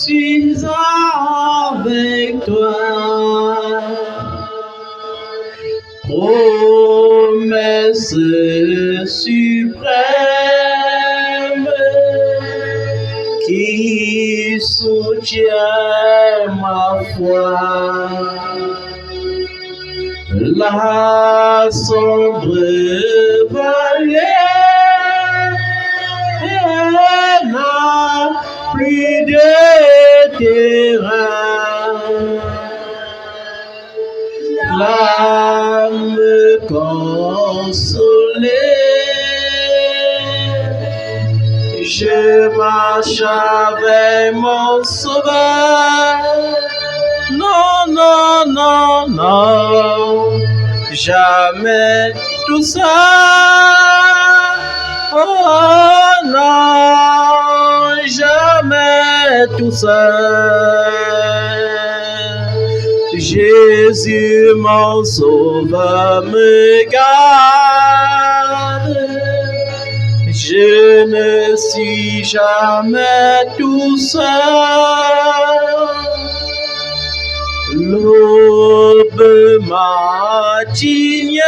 suis avec toi. Promesse suprême qui soutient ma foi. La sombre vallée n'a plus de terrain. L'âme consolée, je marche avec mon sauveur. Non, non, non, non, jamais tout ça. Oh non, jamais tout ça. Jésus, mon sauveur, me garde. Je ne suis jamais tout seul. L'aube matinière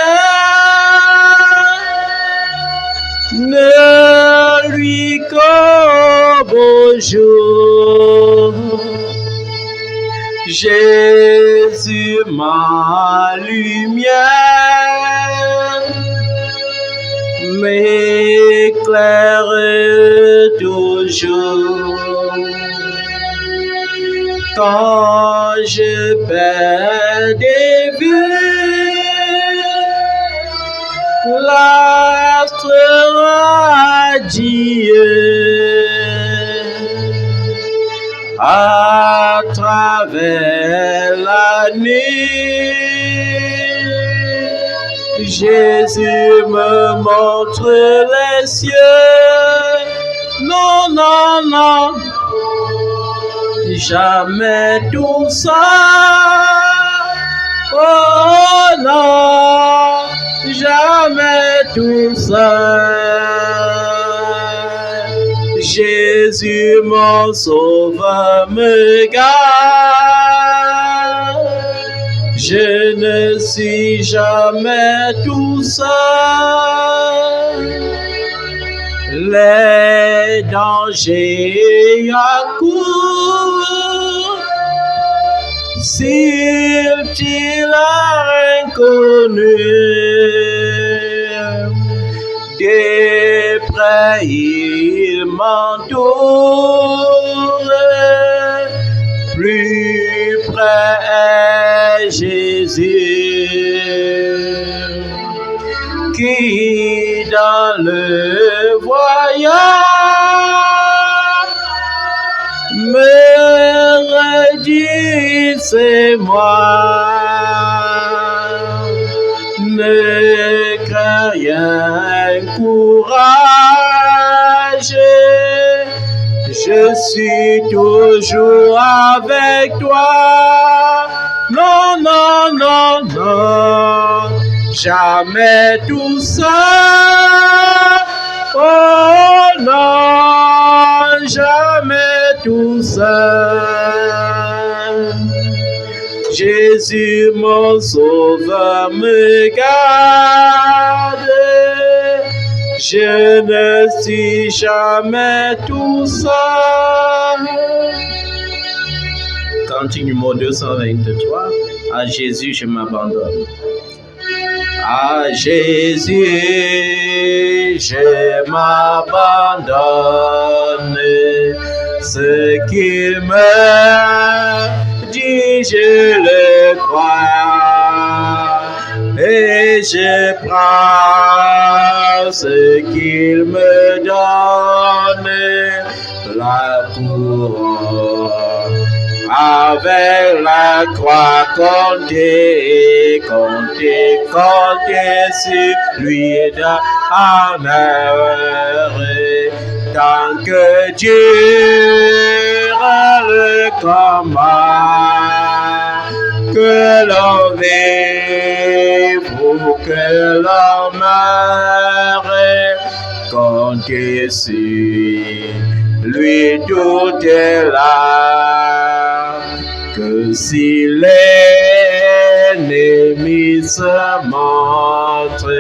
ne lui qu'au beau jour. Jésus, ma lumière, m'éclaire toujours. Quand je perds des vues, l'astre radieux à travers la nuit. Jésus me montre les cieux. Non, non, non, jamais tout ça. Oh non, jamais tout ça. Jésus, mon sauveur, me garde. Je ne suis jamais tout seul. Les dangers accourent, s'il inconnu, des près il m'entoure, plus près est Jésus, qui dans le voyage me redit c'est moi. Ne crains rien, courage, je suis toujours avec toi. Non, non, non, non, jamais tout seul. Oh non, jamais tout seul. Jésus, mon sauveur, me garde. Je ne suis jamais tout seul. Cantique numéro 223. À Jésus, je m'abandonne. À Jésus, je m'abandonne. Ce qu'il me dit, je le crois. Et je prends ce qu'il me donne, la couronne. Avec la croix, comptez sur lui d'honneur. Tant que Dieu le commande, que l'on vive ou que l'on meure, comptez sur lui toute la si l'ennemi se montre,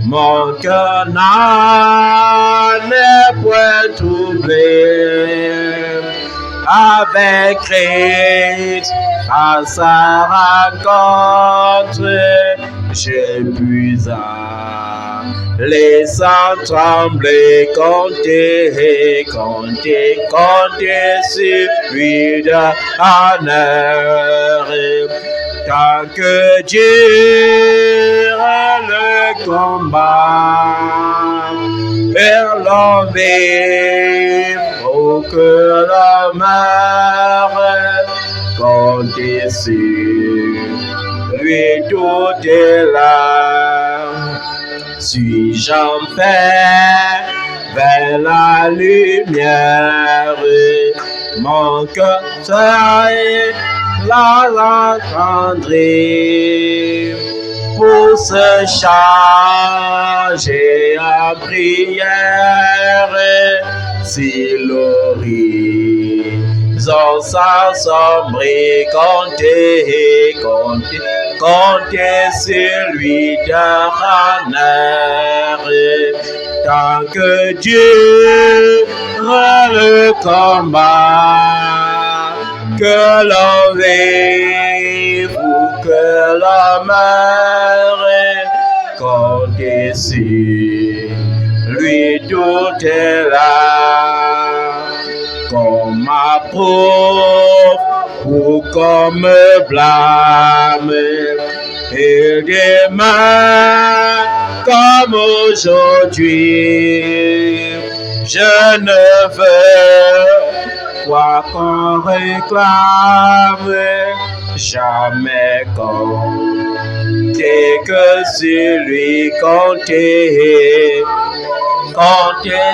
mon cœur n'en est point troublé. Avec Christ à sa rencontre, je puis aller sans trembler, compter sur lui de honneur. Tant que dure le combat, vers l'envie, faut que l'homme meure, compter sur lui tout est là. Suis-je en paix vers la lumière, mon cœur serait là l'entendrai pour se charger en prière. Si l'horizon s'assombrit, comptez sur lui de honneur. Tant que Dieu le combat, que l'on vive ou que l'on meure, comptez sur lui tout est là. Qu'on m'approuve ou qu'on me blâme, et demain comme aujourd'hui, je ne veux quoi qu'on réclame, jamais compter que sur lui, compter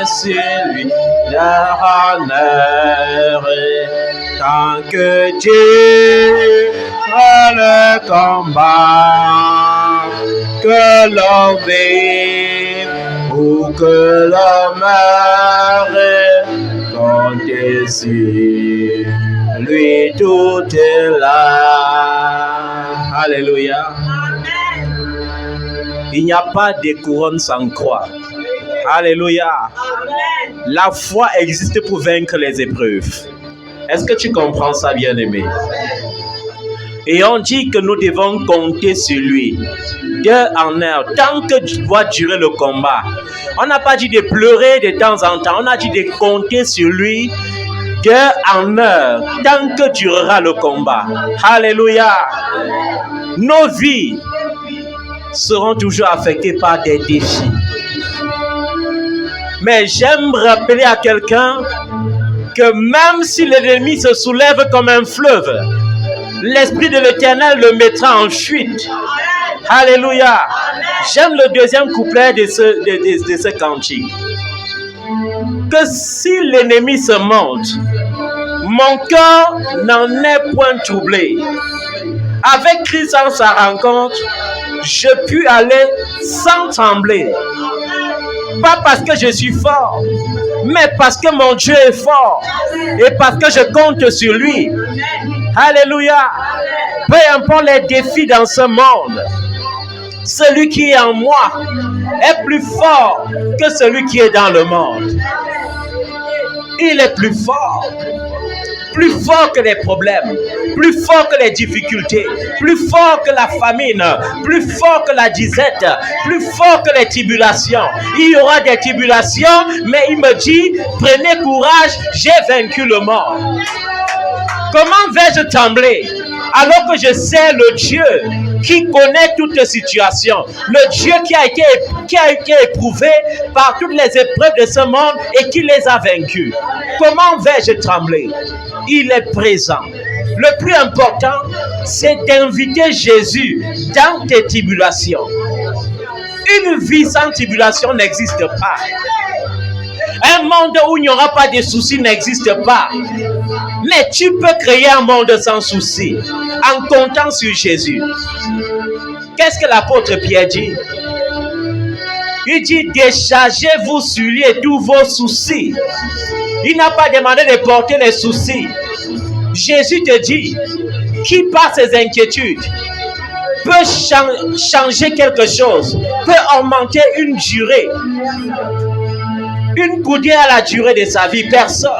sur lui leur honneur. Tant que Dieu le combat, que l'on vive ou que l'on meure, comptez sur lui tout est là. Alléluia. Il n'y a pas de couronne sans croix. Alléluia. La foi existe pour vaincre les épreuves. Est-ce que tu comprends ça, bien-aimé? Et on dit que nous devons compter sur lui, de en heure, tant que doit durer le combat. On n'a pas dit de pleurer de temps en temps, on a dit de compter sur lui, de en heure, tant que durera le combat. Alléluia. Nos vies seront toujours affectées par des défis. Mais j'aime rappeler à quelqu'un que même si l'ennemi se soulève comme un fleuve, l'Esprit de l'Éternel le mettra en fuite. Alléluia. J'aime le deuxième couplet de ce cantique. Que si l'ennemi se monte, mon cœur n'en est point troublé. Avec Christ en sa rencontre, je puis aller sans trembler. Pas parce que je suis fort, mais parce que mon Dieu est fort et parce que je compte sur lui. Alléluia. Peu importe les défis dans ce monde, celui qui est en moi est plus fort que celui qui est dans le monde. Il est plus fort que les problèmes, plus fort que les difficultés, plus fort que la famine, plus fort que la disette, plus fort que les tribulations. Il y aura des tribulations, mais il me dit, prenez courage, j'ai vaincu le monde. Comment vais-je trembler alors que je sais le Dieu qui connaît toutes les situations, le Dieu qui a été éprouvé par toutes les épreuves de ce monde et qui les a vaincus? Comment vais-je trembler? Il est présent. Le plus important, c'est d'inviter Jésus dans tes tribulations. Une vie sans tribulation n'existe pas. Un monde où il n'y aura pas de soucis n'existe pas. Mais tu peux créer un monde sans soucis en comptant sur Jésus. Qu'est-ce que l'apôtre Pierre dit? Il dit, déchargez-vous sur lui et tous vos soucis. Il n'a pas demandé de porter les soucis. Jésus te dit, qui par ses inquiétudes peut changer quelque chose, peut augmenter une durée, une gouttière à la durée de sa vie? Personne.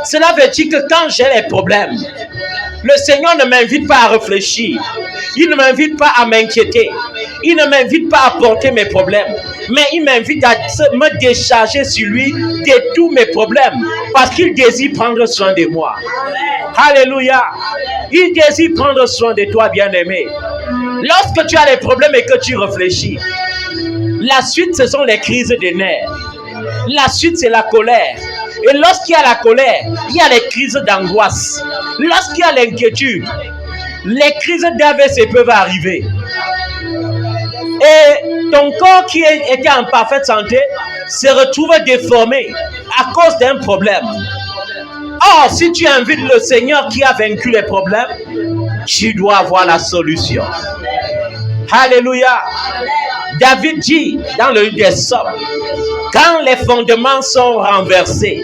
Cela veut dire que quand j'ai les problèmes, le Seigneur ne m'invite pas à réfléchir. Il ne m'invite pas à m'inquiéter. Il ne m'invite pas à porter mes problèmes. Mais il m'invite à me décharger sur lui de tous mes problèmes. Parce qu'il désire prendre soin de moi. Alléluia. Il désire prendre soin de toi, bien-aimé. Lorsque tu as des problèmes et que tu réfléchis, la suite, ce sont les crises de nerfs. La suite, c'est la colère. Et lorsqu'il y a la colère, il y a les crises d'angoisse. Lorsqu'il y a l'inquiétude, les crises d'AVC peuvent arriver. Et ton corps qui était en parfaite santé se retrouve déformé à cause d'un problème. Or, si tu invites le Seigneur qui a vaincu les problèmes, tu dois avoir la solution. Alléluia. David dit dans le livre des Psaumes, quand les fondements sont renversés,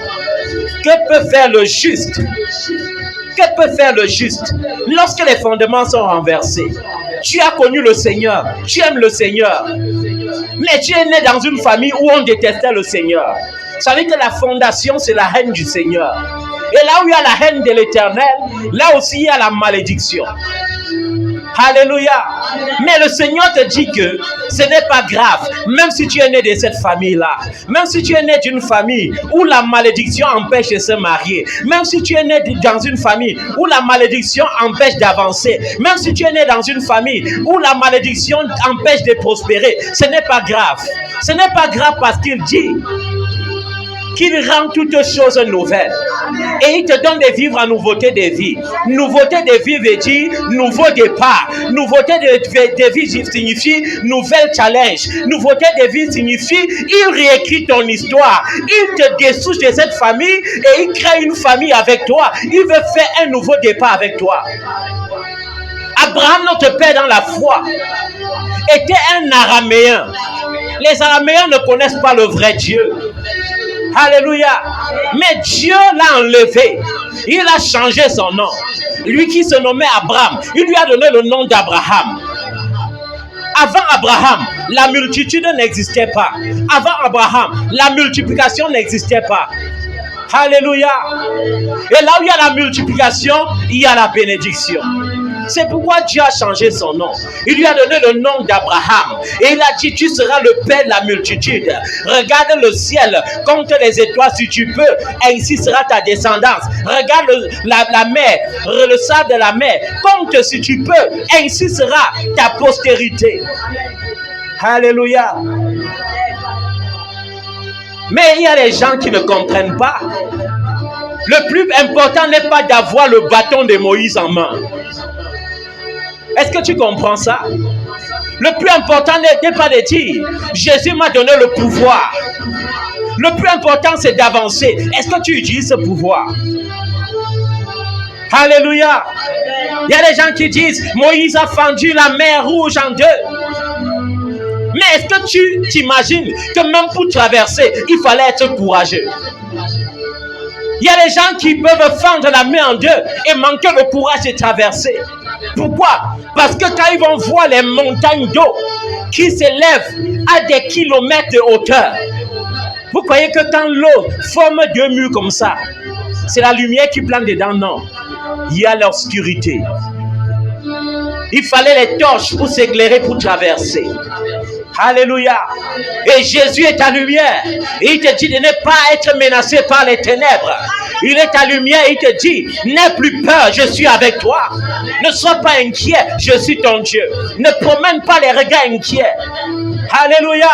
que peut faire le juste? Que peut faire le juste lorsque les fondements sont renversés? Tu as connu le Seigneur, tu aimes le Seigneur, mais tu es né dans une famille où on détestait le Seigneur. Ça veut dire que la fondation, c'est la haine du Seigneur. Et là où il y a la haine de l'Éternel, là aussi il y a la malédiction. Alléluia. Mais le Seigneur te dit que ce n'est pas grave, même si tu es né de cette famille-là, même si tu es né d'une famille où la malédiction empêche de se marier, même si tu es né dans une famille où la malédiction empêche d'avancer, même si tu es né dans une famille où la malédiction empêche de prospérer, ce n'est pas grave. Ce n'est pas grave parce qu'il dit qu'il rend toutes choses nouvelles. Et il te donne de vivre en nouveauté de vie. Nouveauté de vie veut dire nouveau départ. Nouveauté de vie signifie nouvel challenge. Nouveauté de vie signifie il réécrit ton histoire. Il te dessouche de cette famille et il crée une famille avec toi. Il veut faire un nouveau départ avec toi. Abraham, notre père dans la foi, était un araméen. Les araméens ne connaissent pas le vrai Dieu. Alléluia. Mais Dieu l'a enlevé. Il a changé son nom. Lui qui se nommait Abraham, il lui a donné le nom d'Abraham. Avant Abraham, la multitude n'existait pas. Avant Abraham, la multiplication n'existait pas. Alléluia. Et là où il y a la multiplication, il y a la bénédiction. C'est pourquoi Dieu a changé son nom. Il lui a donné le nom d'Abraham. Et il a dit, tu seras le père de la multitude. Regarde le ciel, compte les étoiles si tu peux. Ainsi sera ta descendance. Regarde la mer, le sable de la mer. Compte si tu peux. Ainsi sera ta postérité. Alléluia. Mais il y a des gens qui ne comprennent pas. Le plus important n'est pas d'avoir le bâton de Moïse en main. Est-ce que tu comprends ça? Le plus important n'est pas de dire Jésus m'a donné le pouvoir. Le plus important c'est d'avancer. Est-ce que tu utilises ce pouvoir? Alléluia. Il y a des gens qui disent Moïse a fendu la mer rouge en deux. Mais est-ce que tu t'imagines que même pour traverser, il fallait être courageux? Il y a des gens qui peuvent fendre la mer en deux et manquer le courage de traverser. Pourquoi? Parce que quand ils vont voir les montagnes d'eau qui s'élèvent à des kilomètres de hauteur, vous croyez que quand l'eau forme deux murs comme ça, c'est la lumière qui plane dedans? Non. Il y a l'obscurité. Il fallait les torches pour s'éclairer, pour traverser. Alléluia. Et Jésus est ta lumière. Et il te dit de ne pas être menacé par les ténèbres. Il est ta lumière. Il te dit, n'aie plus peur, je suis avec toi. Ne sois pas inquiet, je suis ton Dieu. Ne promène pas les regards inquiets. Alléluia.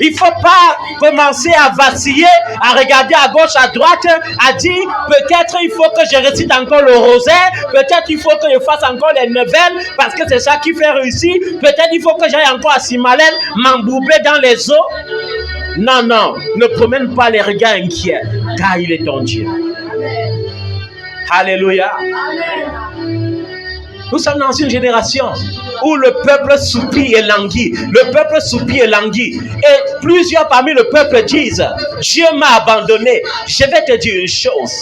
Il ne faut pas commencer à vaciller, à regarder à gauche, à droite, à dire peut-être il faut que je récite encore le rosaire, peut-être il faut que je fasse encore les neuvaines parce que c'est ça qui fait réussir, peut-être il faut que j'aille encore à Simalène, m'embourber dans les eaux. Non, non, ne promène pas les regards inquiets, car il est ton Dieu. Alléluia. Nous sommes dans une génération où le peuple soupire et languit. Le peuple soupire et languit. Et plusieurs parmi le peuple disent, Dieu m'a abandonné. Je vais te dire une chose.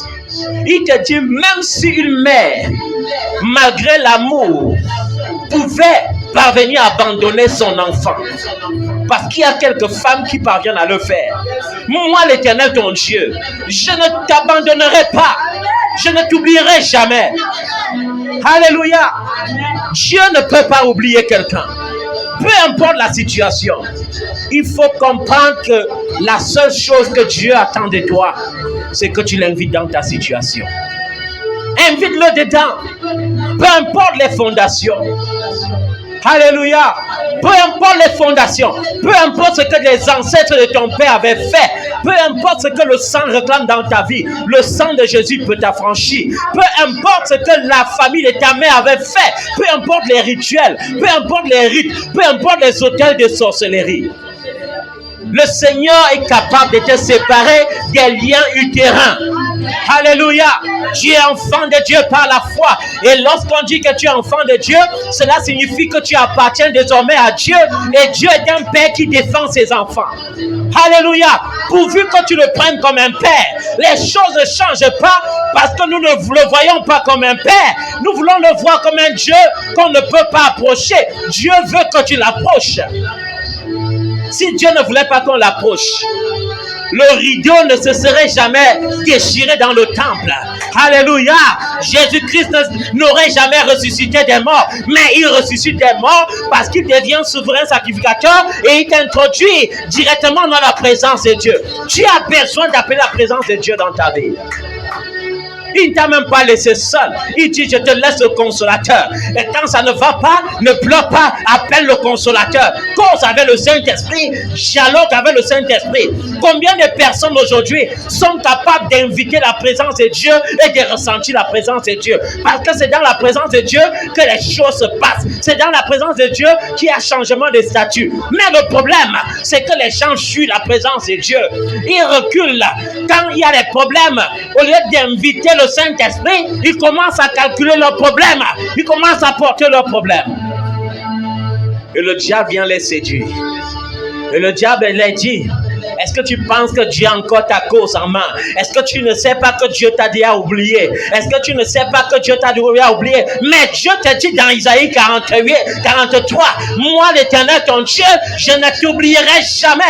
Il te dit, même si une mère malgré l'amour, pouvait parvenir à abandonner son enfant. Parce qu'il y a quelques femmes qui parviennent à le faire. Moi, l'Éternel, ton Dieu, je ne t'abandonnerai pas. Je ne t'oublierai jamais. Alléluia. Dieu ne peut pas oublier quelqu'un. Peu importe la situation, il faut comprendre que la seule chose que Dieu attend de toi, c'est que tu l'invites dans ta situation. Invite-le dedans. Peu importe les fondations. Alléluia. Peu importe les fondations, peu importe ce que les ancêtres de ton père avaient fait, peu importe ce que le sang réclame dans ta vie, le sang de Jésus peut t'affranchir. Peu importe ce que la famille de ta mère avait fait, peu importe les rituels, peu importe les rites, peu importe les autels de sorcellerie. Le Seigneur est capable de te séparer des liens utérins. Alléluia. Tu es enfant de Dieu par la foi. Et lorsqu'on dit que tu es enfant de Dieu, cela signifie que tu appartiens désormais à Dieu. Et Dieu est un père qui défend ses enfants. Alléluia. Pourvu que tu le prennes comme un père, les choses ne changent pas parce que nous ne le voyons pas comme un père. Nous voulons le voir comme un Dieu qu'on ne peut pas approcher. Dieu veut que tu l'approches. Si Dieu ne voulait pas qu'on l'approche, le rideau ne se serait jamais déchiré dans le temple. Alléluia. Jésus-Christ n'aurait jamais ressuscité des morts, mais il ressuscite des morts parce qu'il devient souverain sacrificateur et il t'introduit directement dans la présence de Dieu. Tu as besoin d'appeler la présence de Dieu dans ta vie. Il ne t'a même pas laissé seul. Il dit, je te laisse le consolateur. Et quand ça ne va pas, ne pleure pas, appelle le consolateur. Cause avec le Saint-Esprit, dialogue avec le Saint-Esprit. Combien de personnes aujourd'hui sont capables d'inviter la présence de Dieu et de ressentir la présence de Dieu? Parce que c'est dans la présence de Dieu que les choses se passent. C'est dans la présence de Dieu qu'il y a changement de statut. Mais le problème, c'est que les gens fuient la présence de Dieu. Ils reculent. Quand il y a des problèmes, au lieu d'inviter le Saint-Esprit, ils commencent à calculer leurs problèmes. Ils commencent à porter leurs problèmes. Et le diable vient les séduire. Et le diable leur dit, est-ce que tu penses que Dieu a encore ta cause en main? Est-ce que tu ne sais pas que Dieu t'a déjà oublié? Est-ce que tu ne sais pas que Dieu t'a déjà oublié? Mais Dieu te dit dans Isaïe 48, 43, moi l'Éternel ton Dieu, je ne t'oublierai jamais.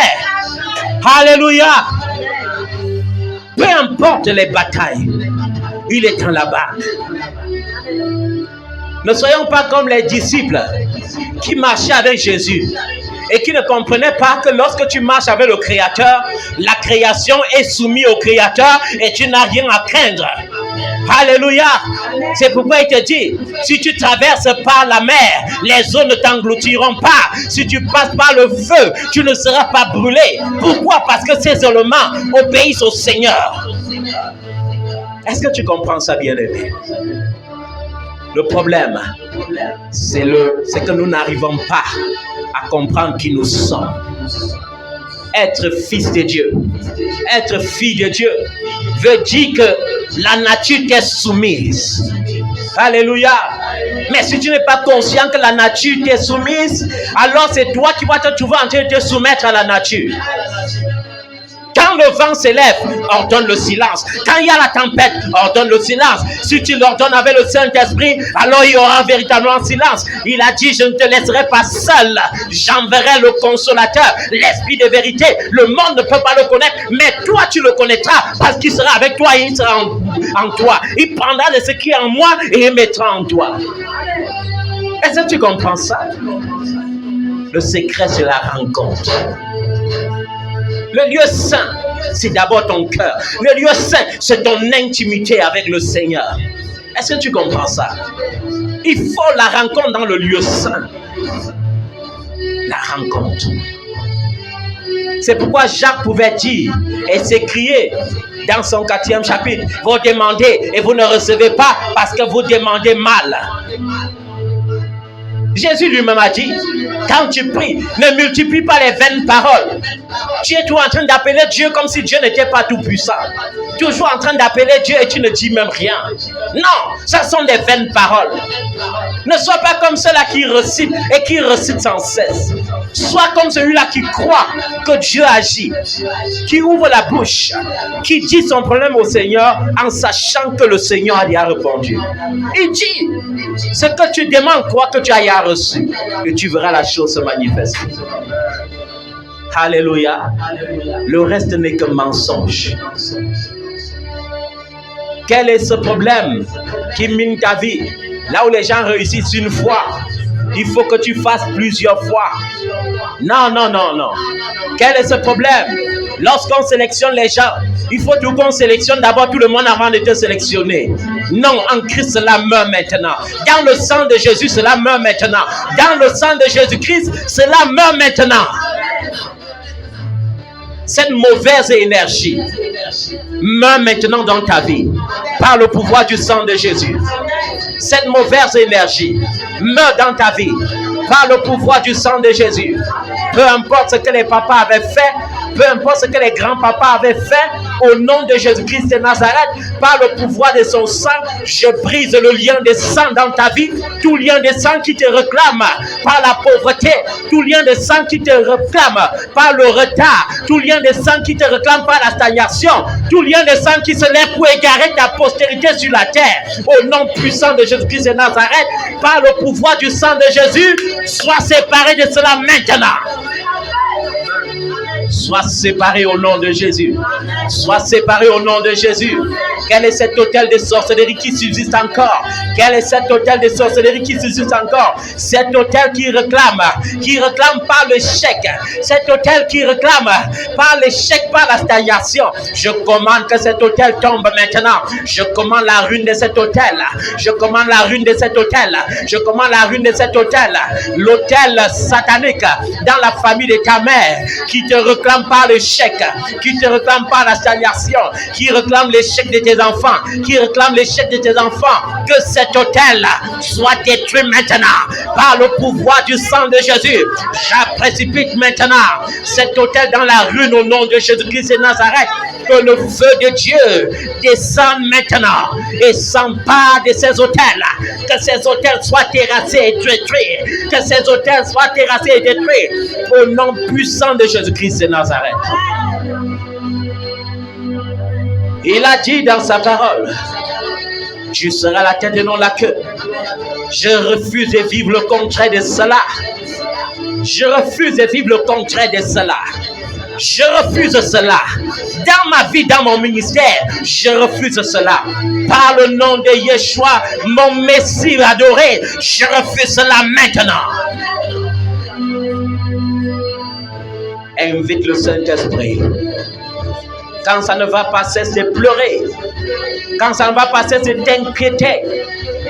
Alléluia. Peu importe les batailles, il est dans la barque. Ne soyons pas comme les disciples qui marchaient avec Jésus et qui ne comprenaient pas que lorsque tu marches avec le Créateur, la création est soumise au Créateur et tu n'as rien à craindre. Alléluia. C'est pourquoi il te dit, si tu traverses par la mer, les eaux ne t'engloutiront pas. Si tu passes par le feu, tu ne seras pas brûlé. Pourquoi? Parce que ces éléments obéissent au Seigneur. Est-ce que tu comprends ça, bien-aimé? Le problème, c'est que nous n'arrivons pas à comprendre qui nous sommes. Être fils de Dieu, être fille de Dieu, veut dire que la nature t'est soumise. Alléluia. Mais si tu n'es pas conscient que la nature t'est soumise, alors c'est toi qui vas te trouver en train de te soumettre à la nature. Quand le vent s'élève, ordonne le silence. Quand il y a la tempête, ordonne le silence. Si tu l'ordonnes avec le Saint-Esprit, alors il y aura véritablement silence. Il a dit, je ne te laisserai pas seul. J'enverrai le consolateur, l'esprit de vérité. Le monde ne peut pas le connaître, mais toi tu le connaîtras parce qu'il sera avec toi et il sera en toi. Il prendra de ce qui est en moi et il mettra en toi. Est-ce que tu comprends ça? Le secret, c'est la rencontre. Le lieu saint, c'est d'abord ton cœur. Le lieu saint, c'est ton intimité avec le Seigneur. Est-ce que tu comprends ça? Il faut la rencontre dans le lieu saint. La rencontre. C'est pourquoi Jacques pouvait dire et s'écrier dans son 4e chapitre, vous demandez et vous ne recevez pas parce que vous demandez mal. Jésus lui-même a dit, quand tu pries, ne multiplie pas les vaines paroles. Tu es toujours en train d'appeler Dieu comme si Dieu n'était pas tout puissant. Toujours en train d'appeler Dieu et tu ne dis même rien. Non, ce sont des vaines paroles. Ne sois pas comme ceux-là qui recitent et qui recitent sans cesse. Sois comme celui-là qui croit que Dieu agit, qui ouvre la bouche, qui dit son problème au Seigneur en sachant que le Seigneur y a répondu. Il dit, ce que tu demandes, crois que tu as reçu et tu verras la chose se manifester. Alléluia. Le reste n'est que mensonge. Quel est ce problème qui mine ta vie? Là où les gens réussissent une fois, il faut que tu fasses plusieurs fois. Non, non, non, non. Quel est ce problème? Lorsqu'on sélectionne les gens, il faut tout qu'on sélectionne d'abord tout le monde avant de te sélectionner. Non, en Christ, cela meurt maintenant. Dans le sang de Jésus, cela meurt maintenant. Dans le sang de Jésus-Christ, cela meurt maintenant. Cette mauvaise énergie meurt maintenant dans ta vie par le pouvoir du sang de Jésus. Cette mauvaise énergie meurt dans ta vie par le pouvoir du sang de Jésus. Peu importe ce que les papas avaient fait, peu importe ce que les grands-papas avaient fait, au nom de Jésus-Christ de Nazareth, par le pouvoir de son sang, je brise le lien de sang dans ta vie, tout lien de sang qui te réclame par la pauvreté, tout lien de sang qui te réclame par le retard, tout lien de sang qui te réclame par la stagnation, tout lien de sang qui se lève pour égarer ta postérité sur la terre, au nom puissant de Jésus-Christ de Nazareth, par le pouvoir du sang de Jésus, sois séparé de cela maintenant. Sois séparé au nom de Jésus. Sois séparé au nom de Jésus. Quel est cet hôtel de sorcellerie qui subsiste encore? Quel est cet hôtel de sorcellerie qui subsiste encore? Cet hôtel qui réclame par le chèque. Cet hôtel qui réclame par le chèque, par la stagnation. Je commande que cet hôtel tombe maintenant. Je commande la ruine de cet hôtel. Je commande la ruine de cet hôtel. Je commande la ruine de cet hôtel. L'hôtel satanique dans la famille de ta mère qui te réclame par le chèque, qui te réclame par la stagnation, qui réclame les chèques de tes enfants, qui réclame les chèques de tes enfants, que cet hôtel soit détruit maintenant par le pouvoir du sang de Jésus. Je précipite maintenant cet hôtel dans la ruine au nom de Jésus-Christ de Nazareth. Que le feu de Dieu descende maintenant et s'empare de ces hôtels. Que ces hôtels soient terrassés et détruits. Que ces hôtels soient terrassés et détruits. Au nom puissant de Jésus-Christ de Nazareth. Il a dit dans sa parole, tu seras la tête et non la queue. Je refuse de vivre le contraire de cela. Je refuse de vivre le contraire de cela. Je refuse cela. Dans ma vie, dans mon ministère, je refuse cela. Par le nom de Yeshua, mon Messie adoré, je refuse cela maintenant. Invite le Saint-Esprit. Quand ça ne va pas cesser de pleurer, quand ça ne va pas cesser de t'inquiéter.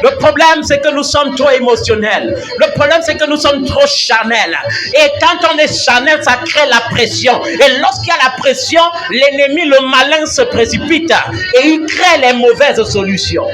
Le problème, c'est que nous sommes trop émotionnels. Le problème, c'est que nous sommes trop charnels. Et quand on est charnel, ça crée la pression. Et lorsqu'il y a la pression, l'ennemi, le malin, se précipite et il crée les mauvaises solutions.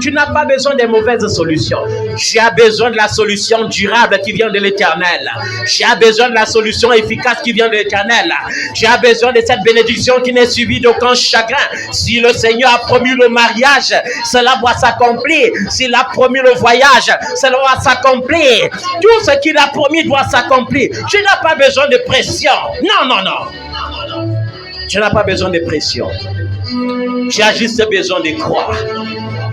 Tu n'as pas besoin des mauvaises solutions. Tu as besoin de la solution durable qui vient de l'Éternel. Tu as besoin de la solution efficace qui vient de l'Éternel. Tu as besoin de cette bénédiction qui n'est suivie d'aucun chagrin. Si le Seigneur a promis le mariage, cela doit s'accomplir. S'il a promis le voyage, cela doit s'accomplir. Tout ce qu'il a promis doit s'accomplir. Tu n'as pas besoin de pression. Non, non, non. Tu n'as pas besoin de pression. Tu as juste besoin de croire.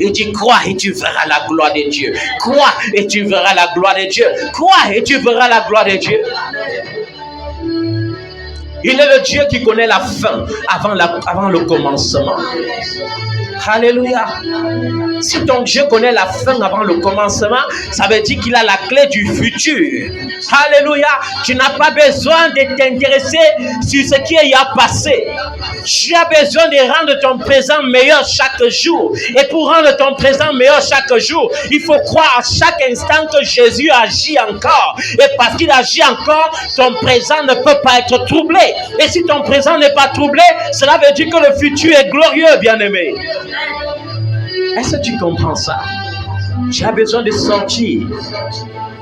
Et tu crois et tu verras la gloire de Dieu. Crois et tu verras la gloire de Dieu. Crois et tu verras la gloire de Dieu. Il est le Dieu qui connaît la fin avant le commencement. Alléluia. Si ton Dieu connaît la fin avant le commencement, ça veut dire qu'il a la clé du futur. Alléluia. Tu n'as pas besoin de t'intéresser sur ce qui est passé. Tu as besoin de rendre ton présent meilleur chaque jour. Et pour rendre ton présent meilleur chaque jour, il faut croire à chaque instant que Jésus agit encore. Et parce qu'il agit encore, ton présent ne peut pas être troublé. Et si ton présent n'est pas troublé, cela veut dire que le futur est glorieux, bien-aimé. Est-ce que tu comprends ça? Tu as besoin de sortir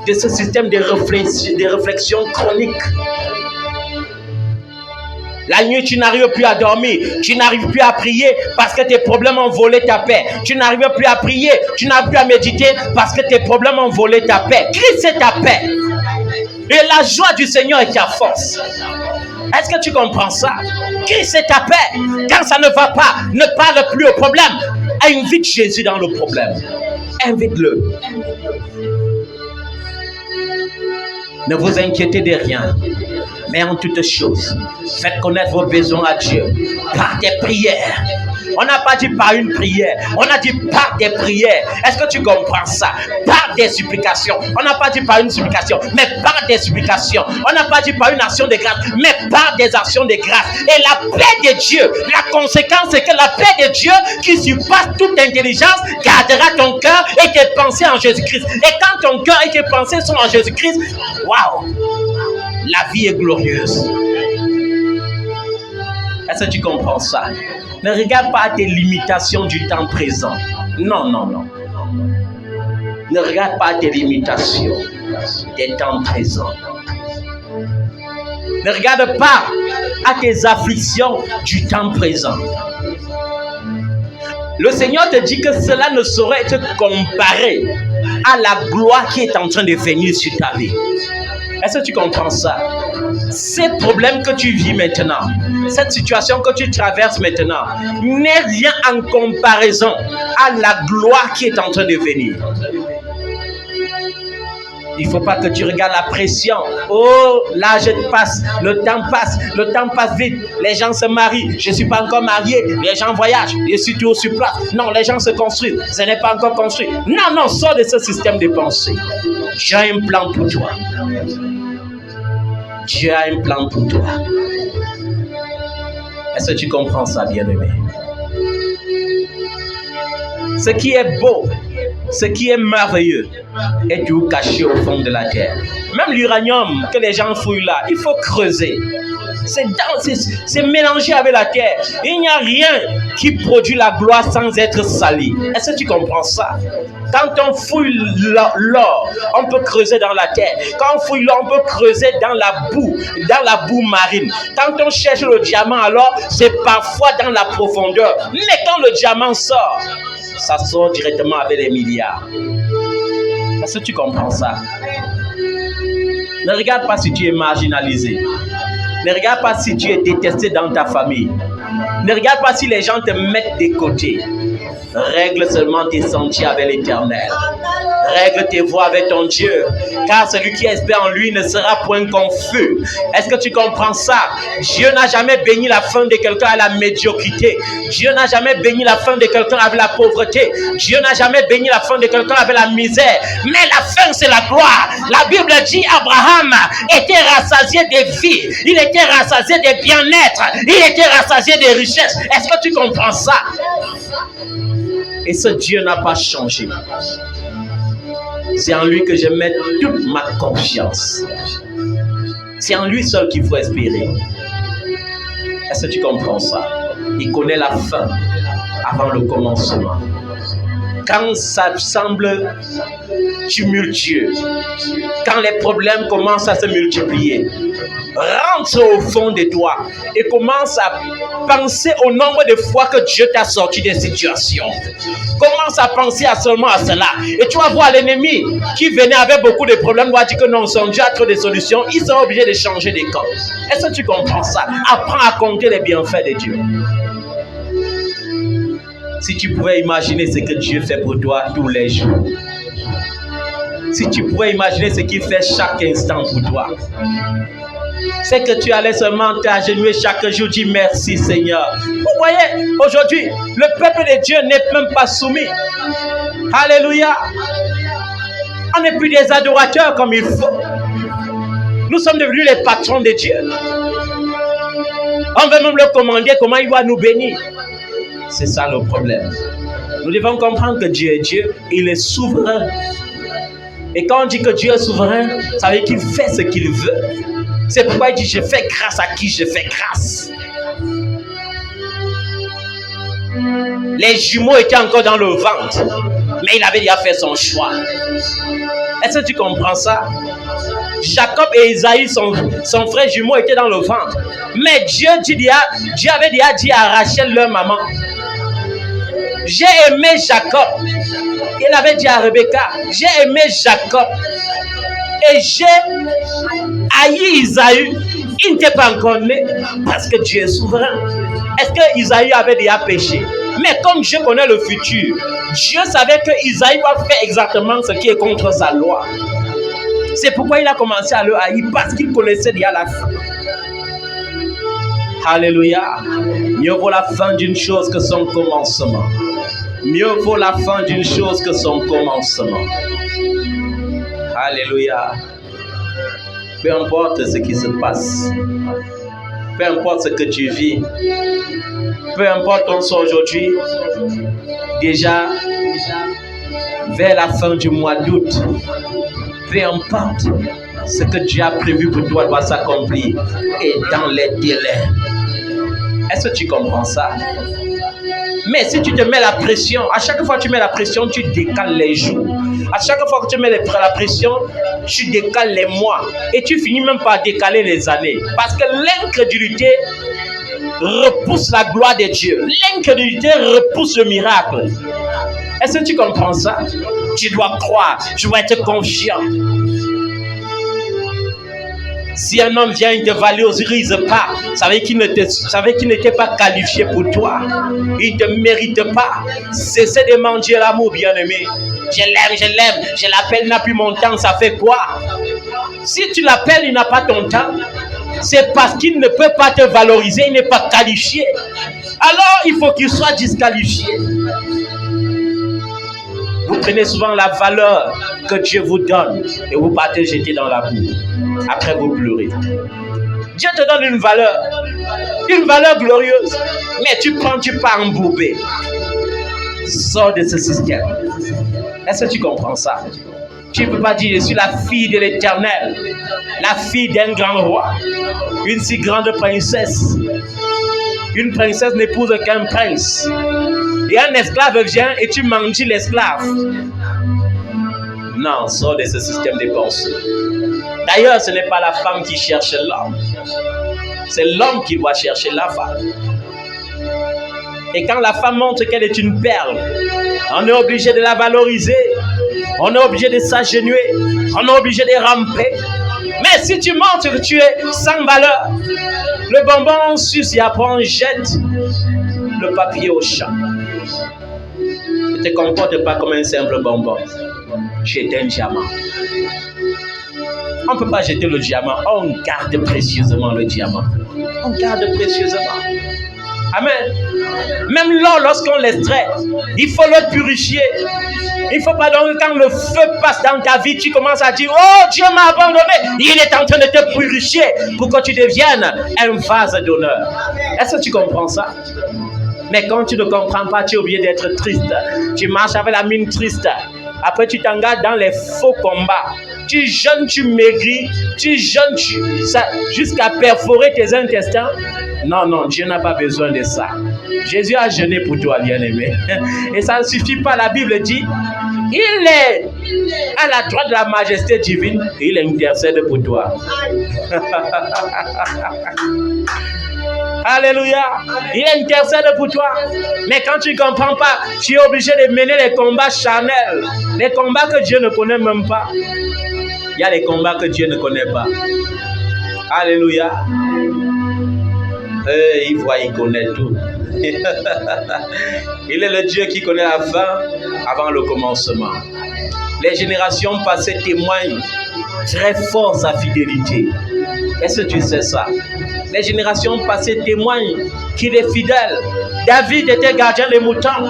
de ce système de réflexion chronique. La nuit, tu n'arrives plus à dormir. Tu n'arrives plus à prier parce que tes problèmes ont volé ta paix. Tu n'arrives plus à prier. Tu n'arrives plus à méditer parce que tes problèmes ont volé ta paix. Christ, c'est ta paix. Et la joie du Seigneur est ta force. Est-ce que tu comprends ça? Christ, c'est ta paix. Quand ça ne va pas, ne parle plus au problème. Invite Jésus dans le problème. Invite-le. Ne vous inquiétez de rien. Mais en toutes choses, faites connaître vos besoins à Dieu par des prières. On n'a pas dit par une prière, on a dit par des prières. Est-ce que tu comprends ça? Par des supplications. On n'a pas dit par une supplication, mais par des supplications. On n'a pas dit par une action de grâce, mais par des actions de grâce. Et la paix de Dieu, la conséquence, c'est que la paix de Dieu qui surpasse toute intelligence gardera ton cœur et tes pensées en Jésus-Christ. Et quand ton cœur et tes pensées sont en Jésus-Christ, waouh! La vie est glorieuse. Est-ce que tu comprends ça? Ne regarde pas tes limitations du temps présent. Non, non, non. Ne regarde pas tes limitations des temps présents. Ne regarde pas à tes afflictions du temps présent. Le Seigneur te dit que cela ne saurait être comparé à la gloire qui est en train de venir sur ta vie. Est-ce que tu comprends ça? Ces problèmes que tu vis maintenant, cette situation que tu traverses maintenant, n'est rien en comparaison à la gloire qui est en train de venir. Il ne faut pas que tu regardes la pression. Oh, l'âge passe, le temps passe vite. Les gens se marient, je ne suis pas encore marié. Les gens voyagent, je suis toujours sur place. Non, les gens se construisent, ce n'est pas encore construit. Non, non, sors de ce système de pensée. J'ai un plan pour toi. Dieu a un plan pour toi. Est-ce que tu comprends ça, bien-aimé? Ce qui est beau, ce qui est merveilleux, est tout caché au fond de la terre. Même l'uranium que les gens fouillent là, il faut creuser. C'est mélangé avec la terre. Il n'y a rien qui produit la gloire sans être sali. Est-ce que tu comprends ça? Quand on fouille l'or, on peut creuser dans la terre. Quand on fouille l'or, on peut creuser dans la boue marine. Quand on cherche le diamant, alors c'est parfois dans la profondeur. Mais quand le diamant sort, ça sort directement avec des milliards. Est-ce que tu comprends ça? Ne regarde pas si tu es marginalisé. Ne regarde pas si tu es détesté dans ta famille. Ne regarde pas si les gens te mettent de côté. Règle seulement tes sentiers avec l'Éternel. Règle tes voies avec ton Dieu. Car celui qui espère en lui ne sera point confus. Est-ce que tu comprends ça? Dieu n'a jamais béni la fin de quelqu'un à la médiocrité. Dieu n'a jamais béni la fin de quelqu'un avec la pauvreté. Dieu n'a jamais béni la fin de quelqu'un avec la misère. Mais la fin, c'est la gloire. La Bible dit Abraham était rassasié de vie. Il était rassasié de bien-être. Il était rassasié de richesses. Est-ce que tu comprends ça? Et ce Dieu n'a pas changé. C'est en lui que je mets toute ma confiance. C'est en lui seul qu'il faut espérer. Est-ce que tu comprends ça? Il connaît la fin avant le commencement. Quand ça semble tumultueux, quand les problèmes commencent à se multiplier, rentre au fond de toi et commence à penser au nombre de fois que Dieu t'a sorti des situations. Commence à penser seulement à cela. Et tu vas voir l'ennemi qui venait avec beaucoup de problèmes, va dire que non, son Dieu a trop de solutions. Ils sont obligés de changer de camp. Est-ce que tu comprends ça? Apprends à compter les bienfaits de Dieu. Si tu pouvais imaginer ce que Dieu fait pour toi tous les jours. Si tu pouvais imaginer ce qu'il fait chaque instant pour toi. C'est que tu allais seulement t'agenouiller chaque jour, dire merci Seigneur. Vous voyez, aujourd'hui, le peuple de Dieu n'est même pas soumis. Alléluia. On n'est plus des adorateurs comme il faut. Nous sommes devenus les patrons de Dieu. On veut même leur commander comment il va nous bénir. C'est ça le problème. Nous devons comprendre que Dieu est Dieu, il est souverain. Et quand on dit que Dieu est souverain, ça veut dire qu'il fait ce qu'il veut. C'est pourquoi il dit je fais grâce à qui je fais grâce. Les jumeaux étaient encore dans le ventre, mais il avait déjà fait son choix. Est-ce que tu comprends ça? Jacob et Isaïe, son frère jumeau, étaient dans le ventre. Mais Dieu avait déjà dit à Rachel, leur maman, j'ai aimé Jacob. Il avait dit à Rebecca, j'ai aimé Jacob. Et j'ai haï Isaïe. Il n'était pas encore né parce que Dieu est souverain. Est-ce que Isaïe avait déjà péché? Mais comme Dieu connaît le futur, Dieu savait que Isaïe va faire exactement ce qui est contre sa loi. C'est pourquoi il a commencé à le haïr, parce qu'il connaissait déjà la fin. Alléluia. Mieux vaut la fin d'une chose que son commencement. Mieux vaut la fin d'une chose que son commencement. Alléluia. Peu importe ce qui se passe, peu importe ce que tu vis, peu importe ton sort aujourd'hui, déjà vers la fin du mois d'août, peu importe ce que Dieu a prévu pour toi doit s'accomplir et dans les délais. Est-ce que tu comprends ça? Mais si tu te mets la pression, à chaque fois que tu mets la pression, tu décales les jours. À chaque fois que tu mets la pression, tu décales les mois. Et tu finis même par décaler les années. Parce que l'incrédulité repousse la gloire de Dieu. L'incrédulité repousse le miracle. Est-ce que tu comprends ça? Tu dois croire, tu dois être confiant. Si un homme vient, il ne te valorise pas, ça veut dire qu'il n'était pas qualifié pour toi. Il ne te mérite pas. Cessez de mendier l'amour, bien-aimé. Je l'aime, je l'appelle, il n'a plus mon temps, ça fait quoi? Si tu l'appelles, il n'a pas ton temps, c'est parce qu'il ne peut pas te valoriser, il n'est pas qualifié. Alors, il faut qu'il soit disqualifié. Vous prenez souvent la valeur que Dieu vous donne et vous partez jeter dans la boue. Après, vous pleurez. Dieu te donne une valeur glorieuse. Mais tu pars embourbé. Sors de ce système. Est-ce que tu comprends ça? Tu ne peux pas dire, je suis la fille de l'Éternel, la fille d'un grand roi, une si grande princesse. Une princesse n'épouse qu'un prince. Et un esclave vient et tu manges l'esclave. Non, sors de ce système de pensée. D'ailleurs, ce n'est pas la femme qui cherche l'homme. C'est l'homme qui doit chercher la femme. Et quand la femme montre qu'elle est une perle, on est obligé de la valoriser. On est obligé de s'agenouiller. On est obligé de ramper. Mais si tu montres que tu es sans valeur, le bonbon on suce et après on jette le papier au champ. Ne te comporte pas comme un simple bonbon. Tu es un diamant. On ne peut pas jeter le diamant. On garde précieusement le diamant. On garde précieusement. Amen. Même l'or, lorsqu'on l'extrait, il faut le purifier. Il ne faut pas donc quand le feu passe dans ta vie, tu commences à dire, oh Dieu m'a abandonné. Il est en train de te purifier pour que tu deviennes un vase d'honneur. Est-ce que tu comprends ça? Mais quand tu ne comprends pas, tu es obligé d'être triste. Tu marches avec la mine triste. Après, tu t'engages dans les faux combats. Tu jeûnes, tu maigris. Tu jeûnes jusqu'à perforer tes intestins. Non, Dieu n'a pas besoin de ça. Jésus a jeûné pour toi, bien-aimé. Et ça ne suffit pas. La Bible dit, il est à la droite de la majesté divine et il intercède pour toi. Alléluia. Il intercède pour toi. Mais quand tu ne comprends pas, tu es obligé de mener les combats charnels. Les combats que Dieu ne connaît même pas. Il y a les combats que Dieu ne connaît pas. Alléluia. Il voit, il connaît tout. Il est le Dieu qui connaît la fin avant le commencement. Les générations passées témoignent très fort sa fidélité. Est-ce que tu sais ça? Les générations passées témoignent qu'il est fidèle. David était gardien des moutons.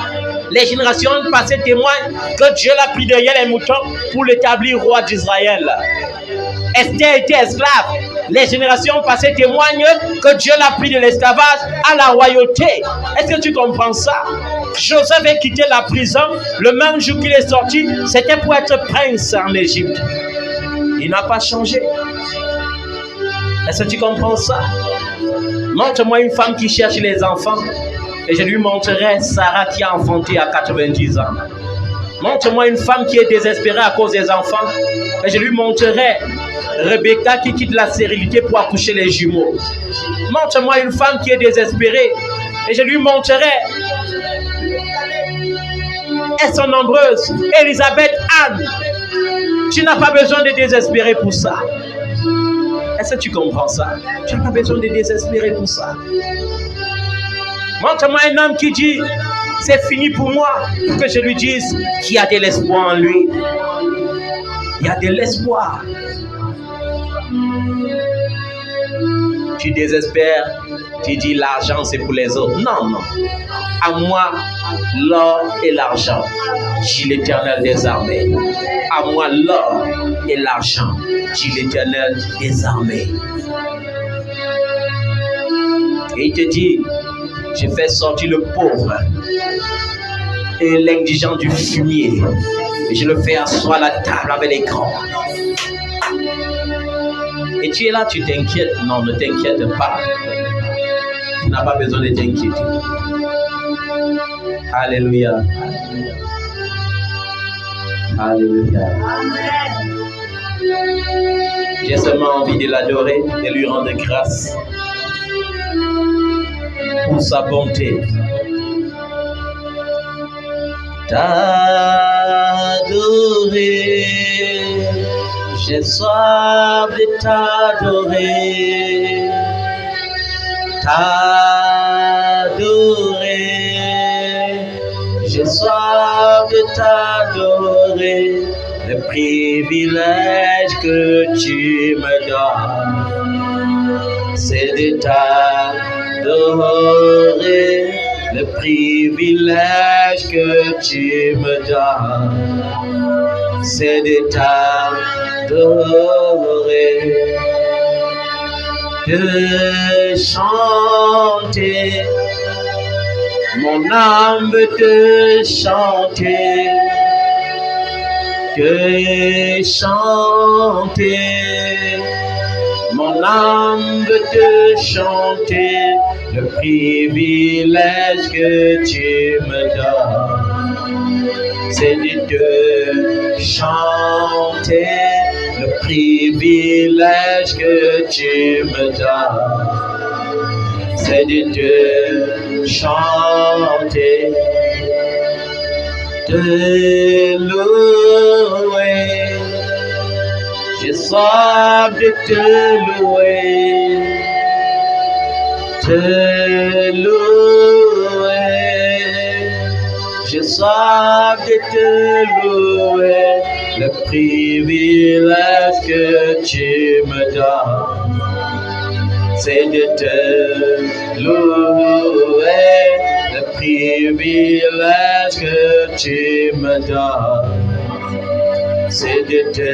Les générations passées témoignent que Dieu l'a pris derrière les moutons pour l'établir roi d'Israël. Esther était esclave. Les générations passées témoignent que Dieu l'a pris de l'esclavage à la royauté. Est-ce que tu comprends ça? Joseph a quitté la prison. Le même jour qu'il est sorti, c'était pour être prince en Égypte. Il n'a pas changé. Est-ce que tu comprends ça? Montre-moi une femme qui cherche les enfants et je lui montrerai Sarah qui a enfanté à 90 ans. Montre-moi une femme qui est désespérée à cause des enfants. Et je lui montrerai Rebecca qui quitte la stérilité pour accoucher les jumeaux. Montre-moi une femme qui est désespérée. Et je lui montrerai. Elles sont nombreuses. Elisabeth, Anne. Tu n'as pas besoin de désespérer pour ça. Est-ce que tu comprends ça? Tu n'as pas besoin de désespérer pour ça. Montre-moi un homme qui dit, c'est fini pour moi. Pour que je lui dise qu'il y a de l'espoir en lui. Il y a de l'espoir. Tu désespères, tu dis l'argent c'est pour les autres. Non, non. À moi, l'or et l'argent, dit l'Éternel des armées. À moi, l'or et l'argent, dit l'Éternel des armées. Et il te dit, j'ai fait sortir le pauvre et l'indigent du fumier. Et je le fais asseoir à la table avec les grands. Et tu es là, tu t'inquiètes. Non, ne t'inquiète pas. Tu n'as pas besoin de t'inquiéter. Alléluia. Alléluia. J'ai seulement envie de l'adorer, de lui rendre grâce pour sa bonté. T'adorer, j'ai soif de t'adorer. T'adorer, j'ai soif de t'adorer. Le privilège que tu me donnes, c'est de t'adorer. Le privilège que tu me donnes, c'est de t'adorer. De chanter, mon âme veut te chanter. De chanter, mon âme veut te chanter. Le privilège que tu me donnes, c'est de te chanter. Le privilège que tu me donnes, c'est de te chanter. Te louer, j'ai soif de te louer. Te louer, j'ai soif de te louer. Le privilège que tu me donnes, c'est de te louer. Le privilège que tu me donnes, c'est de te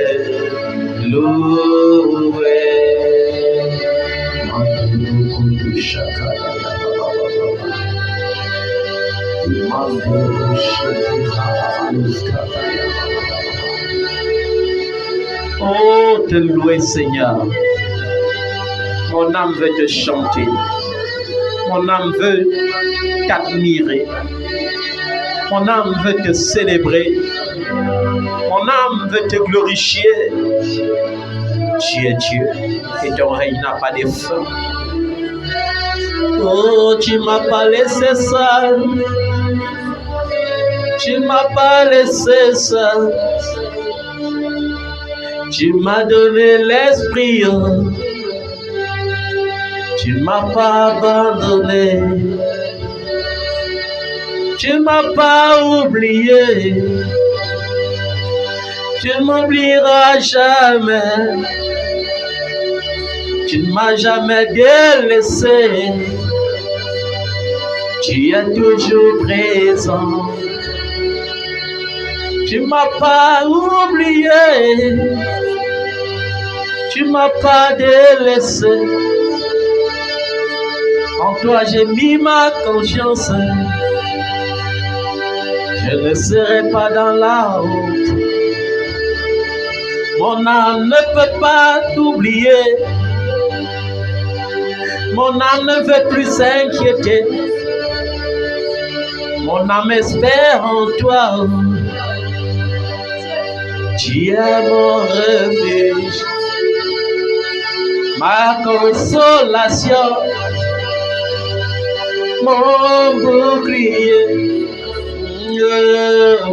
louer. Oh, te louer, Seigneur. Mon âme veut te chanter. Mon âme veut t'admirer. Mon âme veut te célébrer. Mon âme veut te glorifier. Tu es Dieu et ton règne n'a pas de fin. Oh, tu m'as pas laissé seul. Tu m'as pas laissé seul. Tu m'as donné l'esprit. Tu m'as pas abandonné. Tu m'as pas oublié. Tu ne m'oublieras jamais. Tu ne m'as jamais délaissé. Tu es toujours présent. Tu ne m'as pas oublié. Tu ne m'as pas délaissé. En toi j'ai mis ma confiance. Je ne serai pas dans la honte. Mon âme ne peut pas t'oublier. Mon âme ne veut plus s'inquiéter. Mon âme espère en toi. Tu es mon refuge, ma consolation, mon bouclier.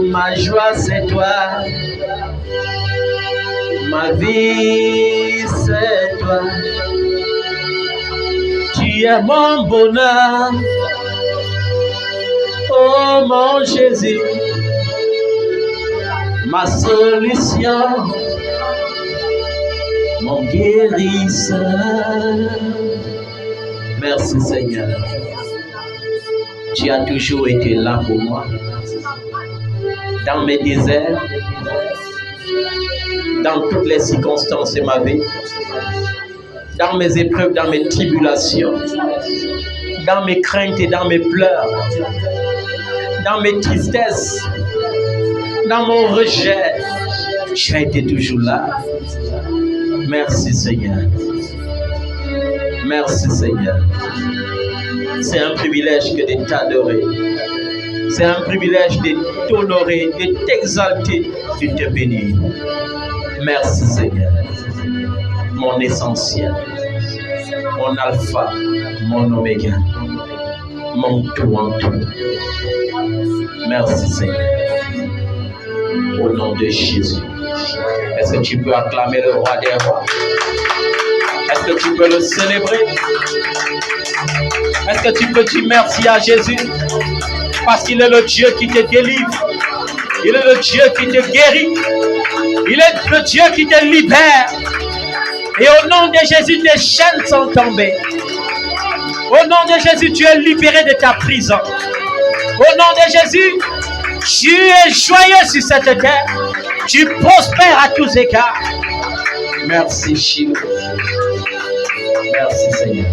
Ma joie c'est toi, ma vie c'est toi. Tu es mon bonheur, oh mon Jésus, ma solution, mon guérisseur. Merci Seigneur. Tu as toujours été là pour moi. Dans mes déserts, dans toutes les circonstances de ma vie, dans mes épreuves, dans mes tribulations, dans mes craintes et dans mes pleurs, dans mes tristesses, dans mon rejet, tu as été toujours là. Merci Seigneur. Merci Seigneur. C'est un privilège que de t'adorer. C'est un privilège de t'honorer, de t'exalter, de te bénir. Merci Seigneur. Mon essentiel, mon alpha, mon oméga, mon tout en tout. Merci Seigneur. Au nom de Jésus. Est-ce que tu peux acclamer le roi des rois? Est-ce que tu peux le célébrer? Est-ce que tu peux dire merci à Jésus? Parce qu'il est le Dieu qui te délivre. Il est le Dieu qui te guérit. Il est le Dieu qui te libère. Et au nom de Jésus, tes chaînes sont tombées. Au nom de Jésus, tu es libéré de ta prison. Au nom de Jésus, tu es joyeux sur cette terre. Tu prospères à tous égards. Merci, Jésus. Merci, Seigneur.